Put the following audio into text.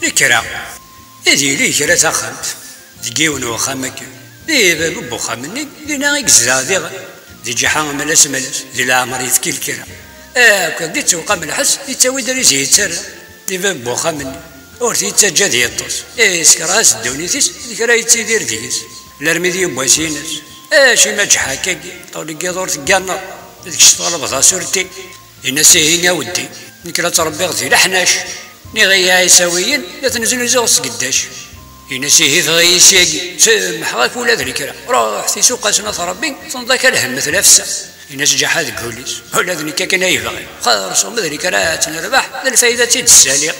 الكرا إذي لي كرا تاخمت دقيون وخامك دي باب بوخامني دينا يكزا دي جحا ملاس دي العمر يذكي الكرا كان دي توقع من الحس يتاوي دريسي يتسرى دي باب بوخامني ورثي يتسجى دي الطوس سكراس الدونيتيس الكرا يتسيدير ديس الارميدي بواسينس شي ما جحاكاكي طولي كيضور تقانا ديك الشطالة بضا سورتي ينسيهينا ودي نكرا تربي غزي لحناش ني غيا يساويين لا تنزل زوس قداش ينسيه ثغي سياقي سمح غاك ولا ذلك روح في سوق اسنا ربي تنضاك الهم مثل نفسه ينس جحاد كوليس ولا ذلك كان يبغي خالص ومذلك راه تنربح الفايده تيد السالي